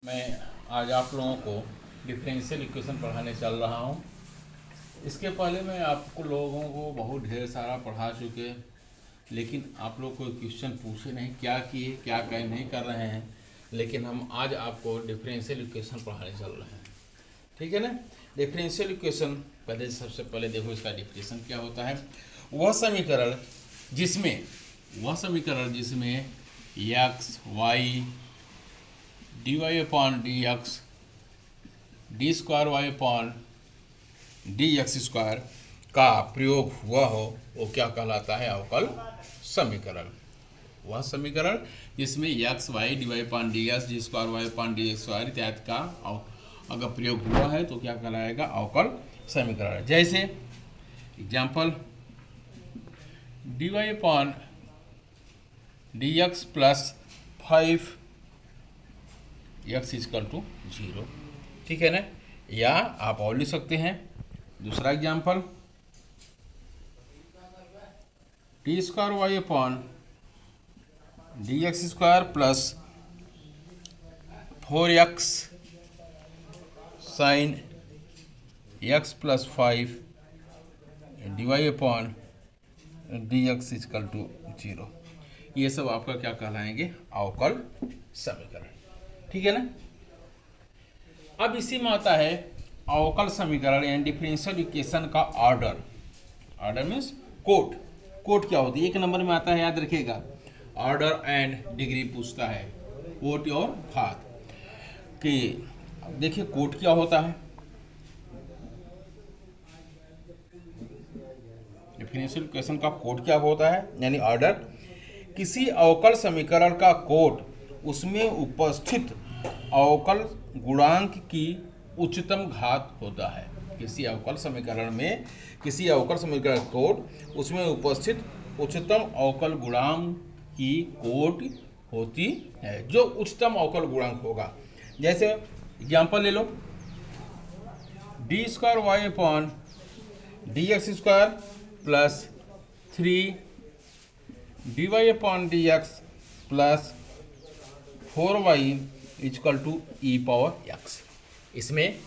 मैं आज आप लोगों को डिफरेंशियल इक्वेशन पढ़ाने चल रहा हूँ। इसके पहले मैं आपको लोगों को बहुत ढेर सारा पढ़ा चुके, लेकिन आप लोग कोई क्वेश्चन पूछे नहीं, क्या किए क्या कहीं नहीं कर रहे हैं। लेकिन हम आज आपको डिफरेंशियल इक्वेशन पढ़ाने चल रहे हैं, ठीक है ना। डिफरेंशियल इक्वेशन पहले सबसे पहले देखो इसका डिफिनेशन क्या होता है। वह समीकरण जिसमें x y d Y upon D x d square Y upon D x square का प्रयोग हुआ हो वो क्या कहलाता है? अवकल समीकरण। वह समीकरण जिसमें x y d Y upon D x d square Y upon D x square इत्यादि का अगर प्रयोग हुआ है तो क्या कहलाएगा? अवकल समीकरण। जैसे example d Y upon D x plus 5 x equal to 0, ठीक है ना। या आप और लिख सकते हैं दूसरा example D square Y upon D x square plus 4x sine x plus 5 d Y upon D x equal to 0। ये सब आपका क्या कहलाएंगे? अवकल समीकरण, ठीक है ना। अब इसी में आता है अवकल समीकरण यानी डिफरेंशियल इक्वेशन का ऑर्डर। ऑर्डर मीन्स कोट। कोट क्या होती है? एक नंबर में आता है, याद रखिएगा, ऑर्डर एंड डिग्री पूछता है, कोट और घात कि देखिए कोट क्या होता है। डिफरेंशियल इक्वेशन का कोट क्या होता है यानी ऑर्डर। किसी अवकल समीकरण का कोट उसमें उपस्थित अवकल गुणांक की उच्चतम घात होता है। किसी अवकल समीकरण कोट उसमें उपस्थित उच्चतम अवकल गुणांक की कोट होती है, जो उच्चतम अवकल गुणांक होगा। जैसे एग्जाम्पल ले लो, D square Y upon D x square plus 3 D Y upon D x plus 4y equal to E power X. इसमें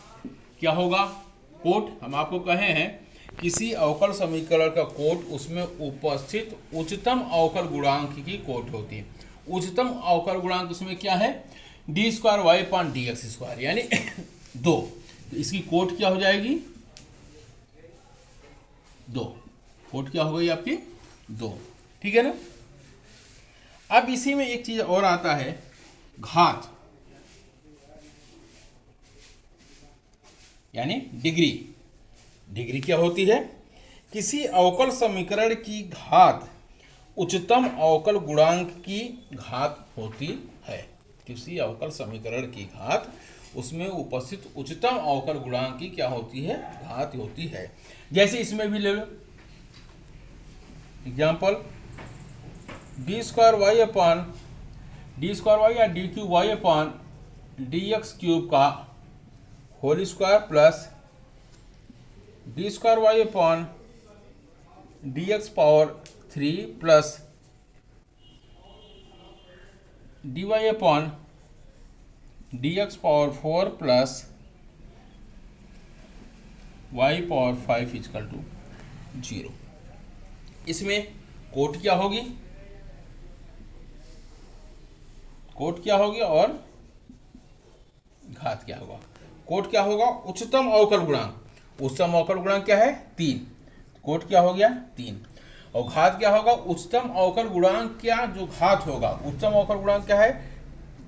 क्या होगा? कोट हम आपको कहे हैं किसी अवकल समीकरण का कोट उसमें उपस्थित उच्चतम अवकल गुणांक की कोट होती है। उच्चतम अवकल गुणांक उसमें क्या है? D square Y upon D x square यानी 2। तो इसकी कोट क्या हो जाएगी? 2। कोट क्या हो गई आपकी? 2, ठीक है ना। अब इसी में एक चीज और आता है, घात यानी डिग्री। डिग्री क्या होती है? किसी अवकल समीकरण की घात उच्चतम अवकल गुणांक की घात होती है। किसी अवकल समीकरण की घात उसमें उपस्थित उच्चतम अवकल गुणांक की क्या होती है? घात होती है। जैसे इसमें भी ले लो example D square Y upon D square Y या D cube Y upon D x cube का whole square plus D square Y upon D X power 3 plus D Y upon D X power 4 plus Y power 5 equal to 0। इसमें coat क्या होगी? Coat क्या होगी और घात क्या होगा? कोट क्या होगा? उच्चतम अवकल गुणांक। उच्चतम अवकल गुणांक क्या है? 3। कोट क्या हो गया? 3। और घात क्या होगा? उच्चतम अवकल गुणांक क्या जो घात होगा। उच्चतम अवकल गुणांक क्या है?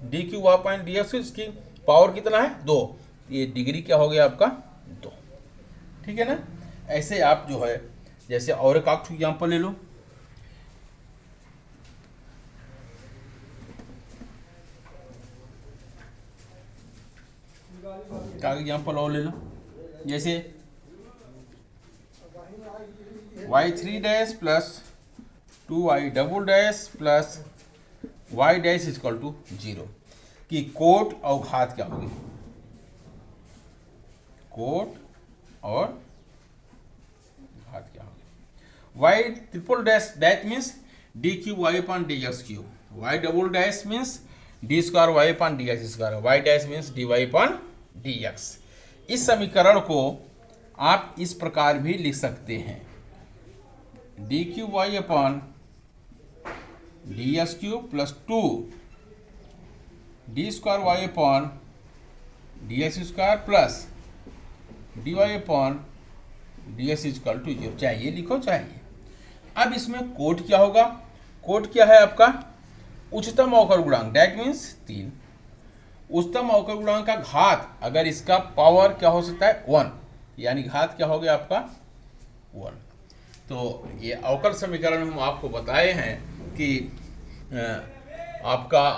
D Q upon D x, इसकी पावर कितना है? 2। ये डिग्री क्या हो गया आपका? 2, ठीक है ना। ऐसे आप जो है जैसे और एक आप एग्जाम्पल ले लो, क्या एग्जाम्पल और ले लो, जैसे y3 dash plus 2y double dash plus y dash equal to 0 की कोट और घात क्या होगी? कोट और घात क्या होगी? y triple dash that means d cube Y upon D x cube, y double dash means d square Y upon D x square, y dash means d Y upon D x. इस समीकरण को आप इस प्रकार भी लिख सकते हैं, d cube Y upon D x cube plus 2 d square Y upon D x square plus D Y upon D x equal to 0, चाहिए लिखो चाहिए। अब इसमें कोट क्या होगा, कोट क्या है आपका, उच्चतम अवकल गुणांक, दैट मीन्स 3। उच्चतम अवकल गुणांक का घात, अगर इसका पावर क्या हो सकता है 1, यानी घात क्या हो गया आपका 1। तो ये अवकल समीकरण हम आपको बताए हैं कि आपका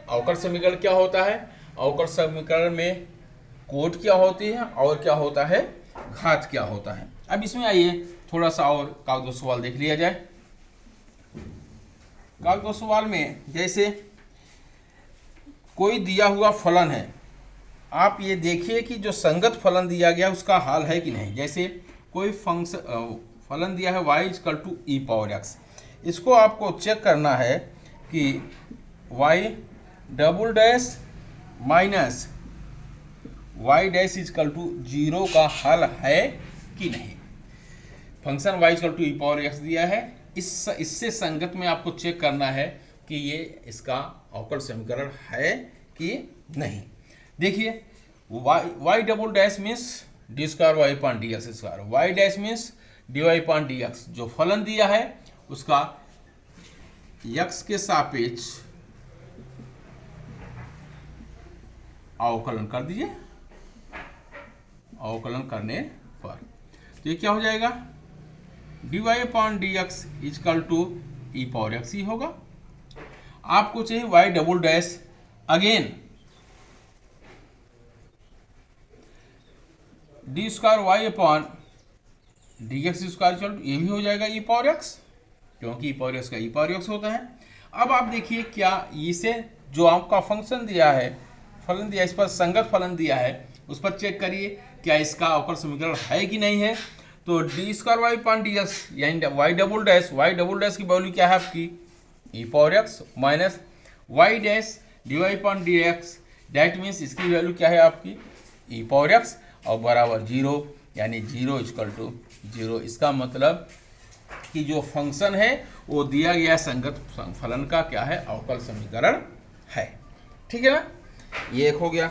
अवकल समीकरण क्या होता है, अवकल समीकरण में कोट क्या होती है और क्या होता है घात क्या होता है। अब इसमें आइए थोड़ा सा और कागज सवाल देख लिया जाए। कागज सवाल में जैसे कोई दिया हुआ फलन है, आप ये देखिए कि जो संगत फलन दिया गया उसका हल है कि नहीं। जैसे कोई फलन दिया है y equal to E power x, इसको आपको चेक करना है कि y double dash minus y dash equal to 0 का हल है कि नहीं। Function y equal to E power x दिया है, इससे संगत में आपको चेक करना है कि ये इसका अवकल समीकरण है कि नहीं। देखिए y double dash means d square Y upon D x square, y dash means d Y upon D x. जो फलन दिया है उसका x के सापेक्ष अवकलन कर दीजिए, अवकलन करने पर तो ये क्या हो जाएगा, D Y upon D x equal to E power X ही होगा। आपको चाहिए Y double dash, again D square Y upon D x square equal to, ये भी हो जाएगा ई पावर एक्स, क्योंकि ई पावर एक्स का ई पावर एक्स होता है। अब आप देखिए क्या इसे जो आपका फंक्शन दिया है, फलन दिया, इस पर संगत फलन दिया है, उस पर चेक करिए क्या इसका अवकल समीकरण है कि नहीं है। तो D square Y upon D X यानी वाई डबल डैश की वैल्यू क्या है आपकी E power X minus Y dash D Y upon D X, that means इसकी वैल्यू क्या है आपकी ई पावर एक्स और बराबर 0, यानी 0 इक्वल टू 0। इसका मतलब कि जो फंक्शन है वो दिया गया संगत फलन का क्या है अवकल समीकरण है। ठीक है ना, ये एक हो गया।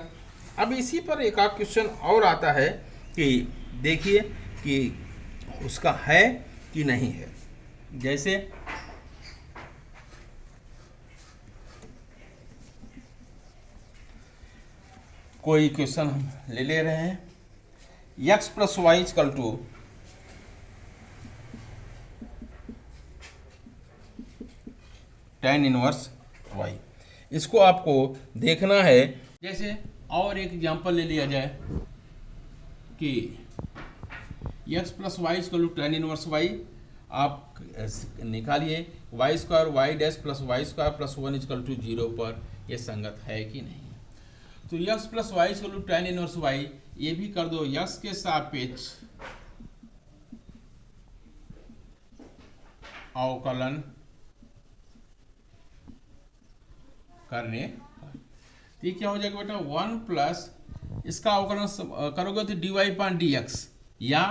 अब इसी पर एक आध क्वेश्चन और आता है कि देखिए कि उसका है कि नहीं है। जैसे कोई क्वेश्चन हम ले रहे हैं, x plus y equal to tan inverse y, इसको आपको देखना है। जैसे और एक एग्जांपल ले लिया जाए कि x plus y equal to tan inverse y, आप निकालिए y square y dash plus Y square plus 1 equal to 0 पर यह संगत है कि नहीं। तो x plus y equal to tan inverse y, ये भी कर दो x के सापेक्ष अवकलन करने पर ये क्या हो जाएगा बेटा 1 प्लस इसका अवकलन करोगे तो D Y upon D X या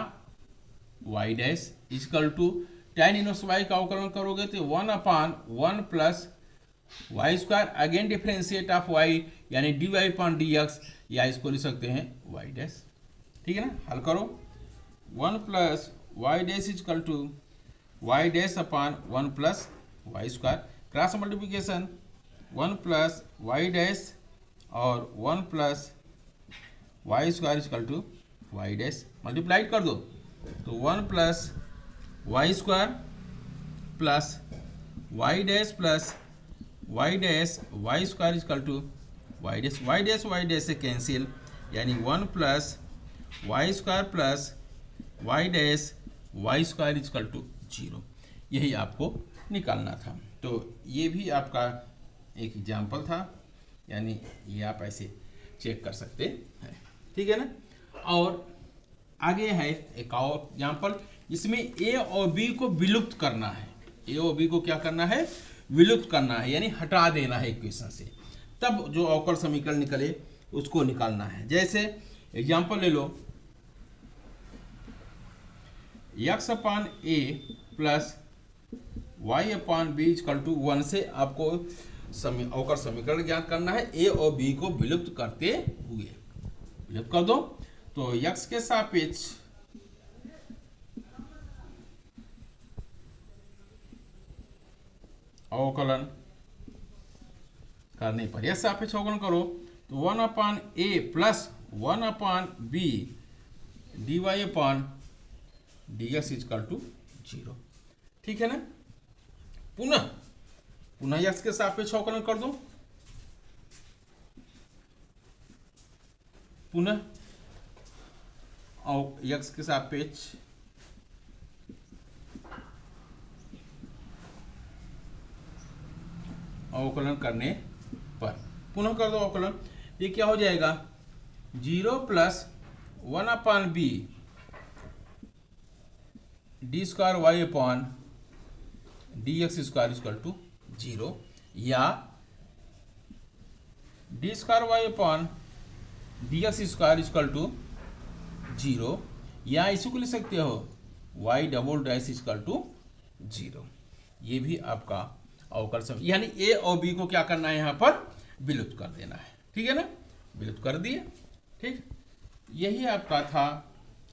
Y dash equal to tan inverse y का अवकलन करोगे तो 1 upon 1 plus Y square, again differentiate of y यानी D Y upon D X, या इसको लिख सकते हैं वाई डैश। ठीक है ना, हल करो 1 plus y dash equal to y dash upon 1 plus Y square, cross multiplication 1 plus y dash और 1 plus Y square equal to y dash, multiplied कर दो तो 1 plus Y square plus y dash plus y dash y square equal to y dash से cancel, यानी 1 plus Y square plus y dash y square equal to 0। यही आपको निकालना था। तो ये भी आपका एक एग्जाम्पल था, यानी ये आप ऐसे चेक कर सकते हैं। ठीक है ना, और आगे है एक और एग्जाम्पल, इसमें ए और बी को विलुप्त करना है। ए और बी को क्या करना है, विलुप्त करना है, यानी हटा देना है इक्वेशन से। तब जो अवकल समीकरण निकले उसको निकालना है। जैसे एग्जाम्पल ले लो, x upon A plus y upon b equal to 1 से आपको अवकल समीकरण ज्ञात करना है। ए और बी को विलुप्त करते हुए विलुप्त कर दो, तो x के सापेक्ष अवकलन करने पर, यह सापेक्ष अवकलन करो तो 1 upon A plus 1 upon B D Y upon D x equal to 0। ठीक है ना। पुनः एक्स के सापेक्ष अवकलन कर दो, पुनः एक्स के सापेक्ष अवकलन करने पर पुनः कर दो अवकलन। ये क्या हो जाएगा, 0 plus 1 upon B d square Y upon D x square equal to 0, या d square Y upon D x square equal to 0, या इसी को लिख सकते हो y double dash equal to 0। ये भी आपका अवकल समीकरण, यानी ए और बी को क्या करना है, यहाँ पर विलुप्त कर देना है। ठीक है ना, विलुप्त कर दिए। ठीक, यही आपका था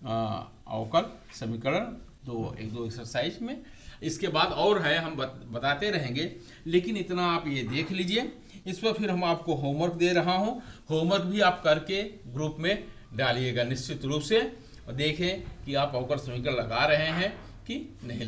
अवकल समीकरण तो एक दो एक्सरसाइज में। इसके बाद और है, हम बताते रहेंगे, लेकिन इतना आप ये देख लीजिए। इस पर फिर हम आपको होमवर्क दे रहा हूँ, होमवर्क भी आप करके ग्रुप में डालिएगा निश्चित रूप से, और देखें कि आप अवकल समीकरण लगा रहे हैं कि नहीं लगा।